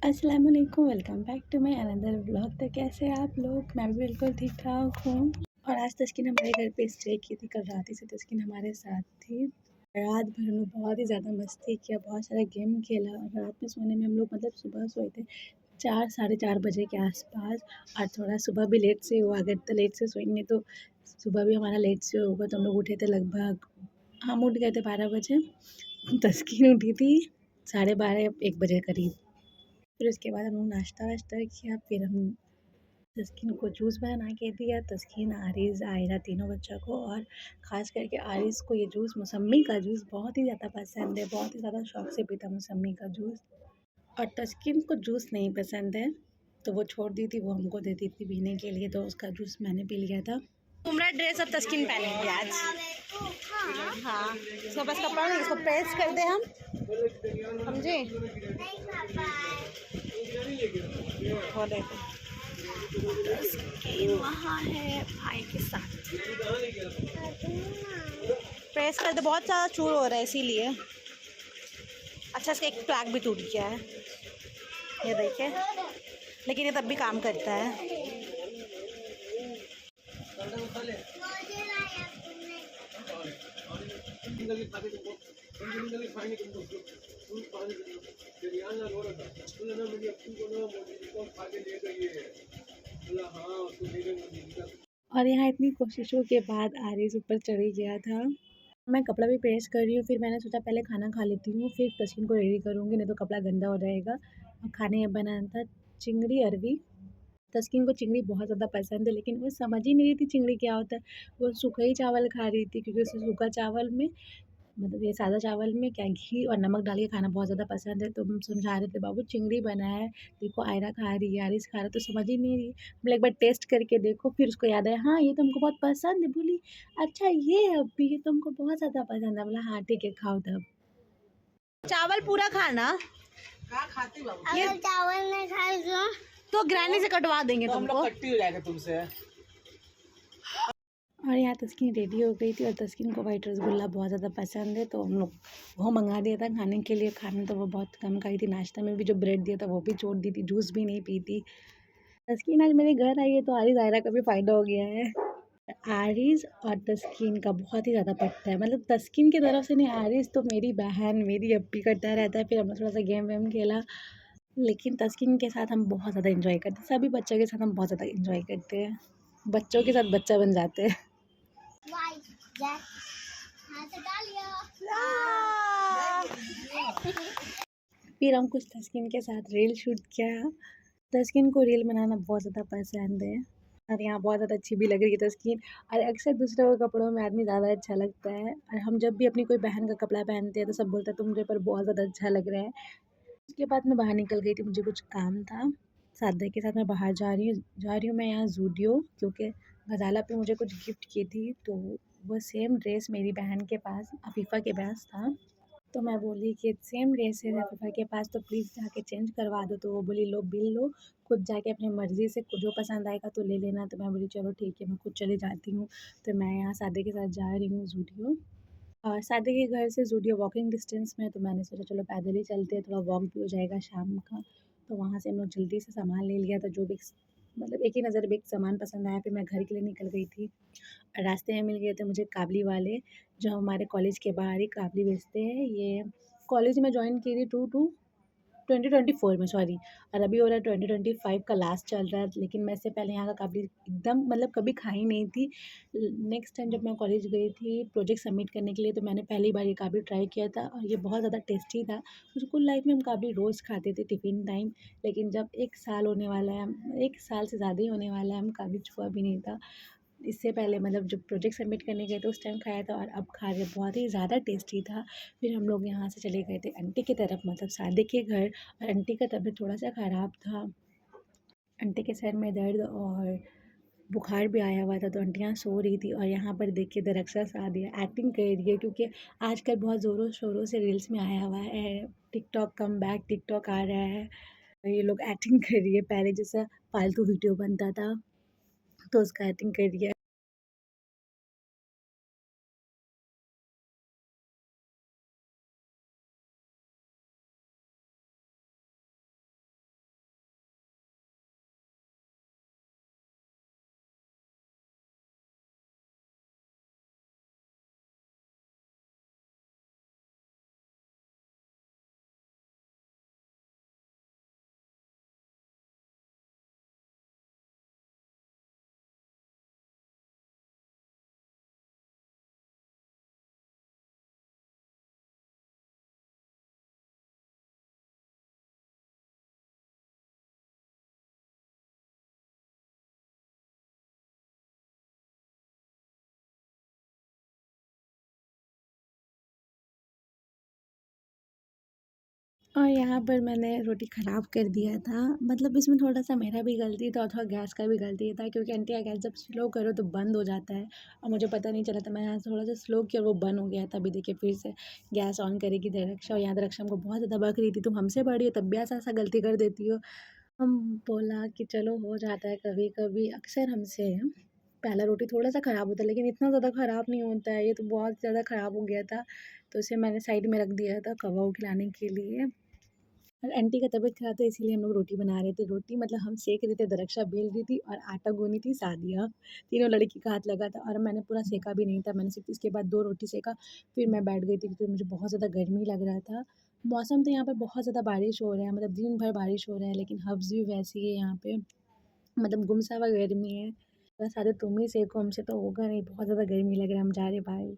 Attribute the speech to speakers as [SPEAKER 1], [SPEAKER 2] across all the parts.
[SPEAKER 1] अस्सलाम वालेकुम, welcome back to my another vlog. तो कैसे हैं आप लोग? मैं भी बिल्कुल ठीक-ठाक हूँ। और आज तस्कीन हमारे घर पे स्टे की थी। कल रात ही से तस्कीन हमारे साथ थी। रात भर हम लोग बहुत ही ज़्यादा मस्ती किया, बहुत सारा गेम खेला और रात में सोने में हम लोग मतलब सुबह सोए थे 4 साढ़े 4 बजे के आस-पास। और थोड़ा सुबह भी लेट से हुआ, अगर तो लेट से सोएंगे तो सुबह भी हमारा लेट से होगा। तो हम लोग उठे थे लगभग, हम उठ गए थे 12 बजे। तस्कीन उठी थी साढ़े 12 1 बजे करीब। फिर उसके बाद हम लोग नाश्ता-वाश्ता किया, फिर हम तस्कीन को जूस बना के दिया। तस्कीन, आरिज़, आयरा तीनों बच्चों को, और ख़ास करके आरिज़ को ये जूस, मौसम्मी का जूस बहुत ही ज़्यादा पसंद है, बहुत ही ज़्यादा शौक़ से पीता मौसम्मी का जूस। और तस्कीन को जूस नहीं पसंद है, तो वो छोड़ दी थी, वो हमको दे दी थी पीने के लिए, तो उसका जूस मैंने पी लिया था। उम्रा ड्रेस अब तस्कीन पहनेंगे आज। हाँ, इसको बस कपड़ा नहीं, इसको प्रेस कर दे हम, समझे? वो देखो तस्कीन वहाँ है भाई के साथ। प्रेस कर दे, बहुत सारा चूर हो रहा है इसीलिए। अच्छा, इसका एक फ्लैग भी टूट गया है, ये देखिए, लेकिन ये तब भी काम करता है। और यहाँ इतनी कोशिशों के बाद आरिज़ ऊपर चढ़ गया था। मैं कपड़ा भी प्रेस कर रही हूँ, फिर मैंने सोचा पहले खाना खा लेती हूँ, फिर तस्कीन को रेडी करूँगी, नहीं तो कपड़ा गंदा हो जाएगा। और खाने में बनाया था चिंगड़ी अरवी। तस्कीन को चिंगड़ी बहुत ज़्यादा पसंद है, लेकिन वो समझ ही नहीं रही थी चिंगड़ी क्या होता है। वो सूखा ही चावल खा रही थी, क्योंकि उसे सूखा चावल में, मतलब ये सादा चावल में क्या घी और नमक डाल के खाना बहुत ज़्यादा पसंद है। तो हम समझा रहे थे, बाबू चिंगड़ी बना है, देखो आयरा खा रही है, आरिज़ खा रहा है, तो समझ ही नहीं रही। बोले एक बार टेस्ट करके देखो, फिर उसको याद आया, हाँ ये तो हमको बहुत पसंद है। बोली अच्छा ये अभी ये तो हमको बहुत ज़्यादा पसंद है। बोला हाँ ठीक है, खाओ तब। चावल पूरा खाना।
[SPEAKER 2] क्या खाती बाबू?
[SPEAKER 1] ये
[SPEAKER 2] अगर चावल नहीं खाए
[SPEAKER 1] तो ग्रैनी से कटवा देंगे
[SPEAKER 2] तो हम
[SPEAKER 1] तुमको।
[SPEAKER 2] लोग कट्टी हो जाएगा तुमसे।
[SPEAKER 1] और यहाँ तस्कीन रेडी हो गई थी, और तस्कीन को वाइट रसगुल्ला बहुत ज़्यादा पसंद है, तो हम लोग वो मंगा दिया था खाने के लिए। खाना तो वो बहुत कम खाई थी, नाश्ता में भी जो ब्रेड दिया था वो भी छोड़ दी थी, जूस भी नहीं पी थी। तस्कीन आज मेरे घर आई है, तो आरिज़ आयरा का भी फ़ायदा हो गया है। आरिज़ और तस्कीन का बहुत ही ज़्यादा पटता है, मतलब तस्कीन की तरफ से नहीं, आरिज़ तो मेरी बहन, मेरी अप्पी करता रहता है। फिर हमने थोड़ा सा गेम वेम खेला, लेकिन तस्कीन के साथ हम बहुत ज़्यादा इंजॉय करते हैं। सभी बच्चों के साथ हम बहुत ज़्यादा इंजॉय करते हैं, बच्चों के साथ बच्चा बन जाते हैं। फिर हम कुछ तस्कीन के साथ रील शूट किया। तस्कीन को रील बनाना बहुत ज़्यादा पसंद है, और यहाँ बहुत ज़्यादा अच्छी भी लग रही है तस्कीन। और अक्सर दूसरों के कपड़ों में आदमी ज़्यादा अच्छा लगता है, और हम जब भी अपनी कोई बहन का कपड़ा पहनते हैं तो सब बोलता है तुम मुझे पर बहुत ज़्यादा अच्छा लग रहा है। उसके बाद मैं बाहर निकल गई थी, मुझे कुछ काम था। सादे के साथ मैं बाहर जा रही हूँ मैं यहाँ ज़ूडियो, क्योंकि गज़ाला पे मुझे कुछ गिफ्ट की थी, तो वो सेम ड्रेस मेरी बहन के पास, अफ़ीफ़ा के पास था। तो मैं बोली कि सेम ड्रेस है अफ़ीफ़ा के पास, तो प्लीज़ जाके चेंज करवा दो। तो वो बोली लो बिल लो, खुद जाके अपनी मर्ज़ी से जो पसंद आएगा तो ले लेना। तो मैं बोली चलो ठीक है, मैं खुद चली जाती हूँ। तो मैं यहाँ सादे के साथ जा रही हूँ ज़ूडियो, और सादे के घर से ज़ूडियो वॉकिंग डिस्टेंस में है, तो मैंने सोचा चलो पैदल ही चलते हैं, थोड़ा वॉक भी हो जाएगा शाम का। तो वहाँ से हम लोग जल्दी से सामान ले लिया था, जो भी मतलब एक ही नज़र में एक सामान पसंद आया, फिर मैं घर के लिए निकल गई थी। रास्ते में मिल गए थे मुझे काबली वाले, जो हमारे कॉलेज के बाहर ही काबली बेचते हैं। ये कॉलेज में जॉइन की थी 2024 में, सॉरी, और अभी हो रहा है 2025 का लास्ट चल रहा है। लेकिन मैं इससे पहले यहाँ का काबली एकदम मतलब कभी खाई नहीं थी। नेक्स्ट टाइम जब मैं कॉलेज गई थी प्रोजेक्ट सबमिट करने के लिए, तो मैंने पहली बार ये काबली ट्राई किया था, और ये बहुत ज़्यादा टेस्टी था। स्कूल लाइफ में हम काबली रोज़ खाते थे टिफ़िन टाइम, लेकिन जब 1 साल होने वाला है, 1 साल से ज़्यादा ही होने वाला है, हम काबली छुआ भी नहीं था। इससे पहले मतलब जब प्रोजेक्ट सबमिट करने गए थे उस टाइम खाया था, और अब खा रहे, बहुत ही ज़्यादा टेस्टी था। फिर हम लोग यहाँ से चले गए थे आंटी की तरफ, मतलब सादे के घर, और आंटी का तबीयत थोड़ा-सा ख़राब था। आंटी के सर में दर्द और बुखार भी आया हुआ था, तो आंटियाँ सो रही थी। और यहाँ पर देखिए दरअक्षा सादिया एक्टिंग कर रही है, क्योंकि आजकल बहुत ज़ोरों शोरों से रील्स में आया हुआ है, टिकटॉक कम बैक, टिकटॉक आ रहा है। ये लोग एक्टिंग कर रही है, पहले जैसा फालतू वीडियो बनता था तो उसका एक्टिंग कर रही है। और यहाँ पर मैंने रोटी ख़राब कर दिया था, मतलब इसमें थोड़ा-सा मेरा भी गलती था और थोड़ा गैस का भी गलती था, क्योंकि आंटी का गैस जब स्लो करो तो बंद हो जाता है और मुझे पता नहीं चला था। मैं यहाँ थोड़ा-सा स्लो किया और वो बंद हो गया था। अभी देखिए फिर से गैस ऑन करेगी दरक्षा, और यहाँ दरक्षा हमको बहुत ज़्यादा बक रही थी, तुम हमसे बड़ी हो तब भी ऐसा-ऐसा गलती कर देती हो। हम बोला कि चलो हो जाता है कभी-कभी, अक्सर हमसे पहला रोटी थोड़ा-सा ख़राब होता है, लेकिन इतना ज़्यादा ख़राब नहीं होता है, ये तो बहुत ज़्यादा ख़राब हो गया था। तो इसे मैंने साइड में रख दिया था कौवा को खिलाने के लिए। और आंटी का तबीयत ख़राब था, इसीलिए हम लोग रोटी बना रहे थे। रोटी मतलब हम सेक रहे थे, दरक्षा बेल रही थी और आटा गूँनी थी सादिया। तीनों लड़की का हाथ लगा था और मैंने पूरा सेका भी नहीं था। मैंने सिर्फ़ इसके बाद 2 रोटी सेका, फिर मैं बैठ गई थी क्योंकि मुझे बहुत ज़्यादा गर्मी लग रहा था। मौसम तो यहाँ पे बहुत ज़्यादा बारिश हो रहा है, मतलब दिन भर बारिश हो रहा है, लेकिन हब्स भी वैसी है यहाँ पे, मतलब गुमसावा गर्मी है। बस आधे तुम ही सेको, हमसे तो होगा नहीं, बहुत ज़्यादा गर्मी लग रहा है, हम जा रहे भाई।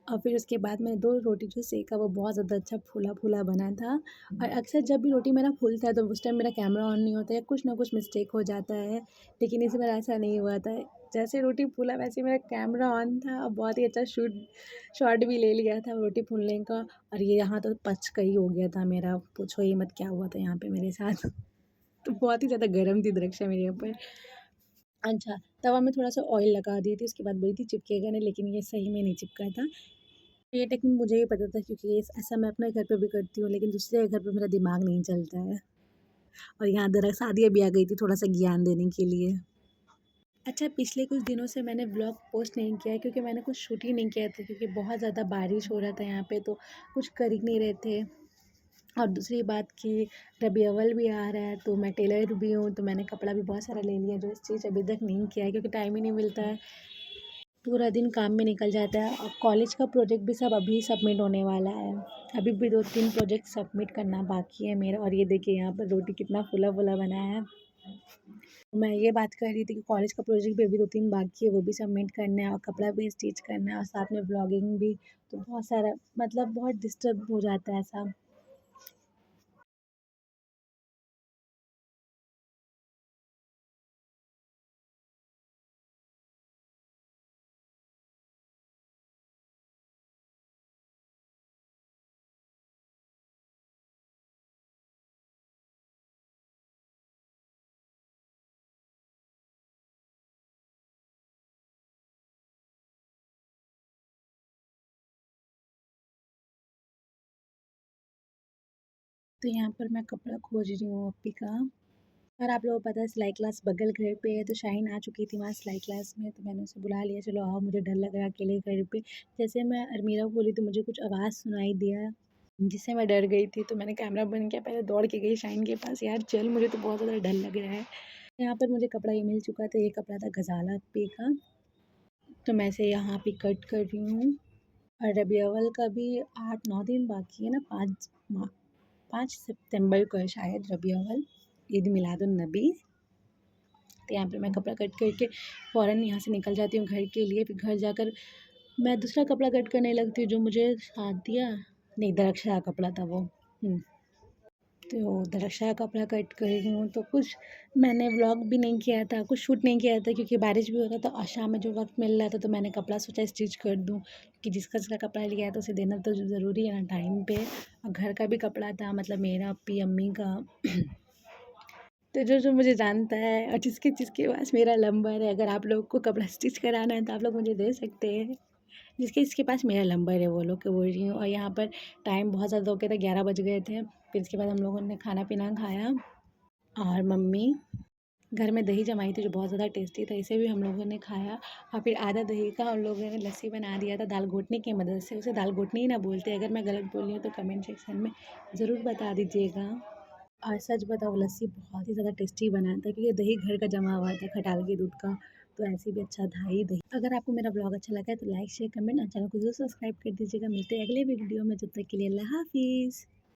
[SPEAKER 1] और फिर उसके बाद मैंने 2 रोटी जो सेका वो बहुत ज़्यादा अच्छा फूला-फूला बना था। और अक्सर जब भी रोटी मेरा फूलता है तो उस टाइम मेरा कैमरा ऑन नहीं होता है, कुछ ना कुछ मिस्टेक हो जाता है। लेकिन इस बार ऐसा नहीं हुआ था। जैसे रोटी फूला वैसे मेरा कैमरा ऑन था और बहुत ही अच्छा शॉट भी ले लिया था रोटी फूलने का। और ये यहाँ तो पच का ही हो गया था मेरा, पूछो ही मत क्या हुआ था यहाँ पे मेरे साथ। तो बहुत ही ज़्यादा गरम थी दृक्षा मेरे ऊपर। अच्छा, तवा में थोड़ा-सा ऑयल लगा दी थी, उसके बाद बोली थी चिपकेगा नहीं, लेकिन ये सही में नहीं चिपका था। ये टेक्निक मुझे ही पता था, क्योंकि ये ऐसा मैं अपने घर पे भी करती हूँ, लेकिन दूसरे के घर पे मेरा दिमाग नहीं चलता है। और यहाँ दरअसल सादिया भी आ गई थी थोड़ा-सा ज्ञान देने के लिए। अच्छा, पिछले कुछ दिनों से मैंने व्लॉग पोस्ट नहीं किया है, क्योंकि मैंने कुछ शूट ही नहीं किया था, क्योंकि बहुत ज़्यादा बारिश हो रहा था यहाँ पे, तो कुछ कर ही नहीं रहे थे। और दूसरी बात कि रबी अव्वल भी आ रहा है, तो मैं टेलर भी हूँ, तो मैंने कपड़ा भी बहुत सारा ले लिया, जो स्टिच अभी तक नहीं किया है, क्योंकि टाइम ही नहीं मिलता है। पूरा दिन काम में निकल जाता है और कॉलेज का प्रोजेक्ट भी सब अभी सबमिट होने वाला है। अभी भी 2-3 प्रोजेक्ट सबमिट करना बाकी है मेरा। और ये देखिए यहाँ पर रोटी कितना फूला-फूला बना है। मैं ये बात कर रही थी कि कॉलेज का प्रोजेक्ट भी अभी 2-3 बाकी है, वो भी सबमिट करना है और कपड़ा भी स्टिच करना है और साथ में व्लॉगिंग भी। तो बहुत सारा, मतलब बहुत डिस्टर्ब हो जाता है ऐसा। तो यहाँ पर मैं कपड़ा खोज रही हूँ अप्पी का। और आप लोगों को पता है सिलाई क्लास बगल घर पे है, तो शाहीन आ चुकी थी वहाँ सिलाई क्लास में, तो मैंने उसे बुला लिया, चलो आओ, मुझे डर लग रहा है अकेले घर पे। जैसे मैं अलमीरा खोली तो मुझे कुछ आवाज़ सुनाई दिया, जिससे मैं डर गई थी, तो मैंने कैमरा बंद किया, पहले दौड़ के गई शाहीन के पास, यार चल मुझे तो बहुत ज़्यादा डर लग रहा है। यहाँ पर मुझे कपड़ा ये मिल चुका था, ये कपड़ा था गज़ाला अप्पी का, तो मैं इसे यहाँ पे कट कर रही हूँ। और रबी अव्वल का भी 8-9 दिन बाकी है ना, 5 सितंबर को है शायद रबी अव्वल, ईद मिलादुन्नबी। तो यहाँ पे मैं कपड़ा कट करके फ़ौरन यहाँ से निकल जाती हूँ घर के लिए। फिर घर जाकर मैं दूसरा कपड़ा कट करने लगती हूँ, जो मुझे सादिया नहीं, दरक्षा का कपड़ा था वो। तो दरक्षा का कपड़ा कट कर रही हूँ, तो कुछ मैंने व्लॉग भी नहीं किया था, कुछ शूट नहीं किया था, क्योंकि बारिश भी हो रहा था और शाम में जो वक़्त मिल रहा था, तो मैंने कपड़ा सोचा स्टिच कर दूँ, कि जिसका कपड़ा लिया है तो उसे देना तो ज़रूरी है ना टाइम पे। और घर का भी कपड़ा था, मतलब मेरा, अप्पी, अम्मी का। तो जो मुझे जानता है और जिसके पास मेरा नंबर है, अगर आप लोग को कपड़ा स्टिच कराना है तो आप लोग मुझे दे सकते हैं। जिसके पास मेरा नंबर है वो लोग के बोल रही हूँ। और यहाँ पर टाइम बहुत ज़्यादा हो गया था, 11 बज गए थे। फिर इसके बाद हम लोगों ने खाना पीना खाया और मम्मी घर में दही जमाई थी, जो बहुत ज़्यादा टेस्टी था, इसे भी हम लोगों ने खाया। और फिर आधा दही का हम लोगों ने लस्सी बना दिया था दाल घोटनी की मदद से। उसे दाल घोटनी ही ना बोलते, अगर मैं गलत बोल रही हूँ तो कमेंट सेक्शन में ज़रूर बता दीजिएगा। और सच बताऊँ, लस्सी बहुत ही ज़्यादा टेस्टी बना था, क्योंकि दही घर का जमा हुआ था खटाल के दूध का, तो ऐसे भी अच्छा था ही दही। अगर आपको मेरा ब्लॉग अच्छा लगा है तो लाइक शेयर कमेंट और चैनल को ज़रूर सब्सक्राइब कर दीजिएगा। मिलते हैं अगले वीडियो में, जब तक के लिए अल्लाह हाफ़िज़।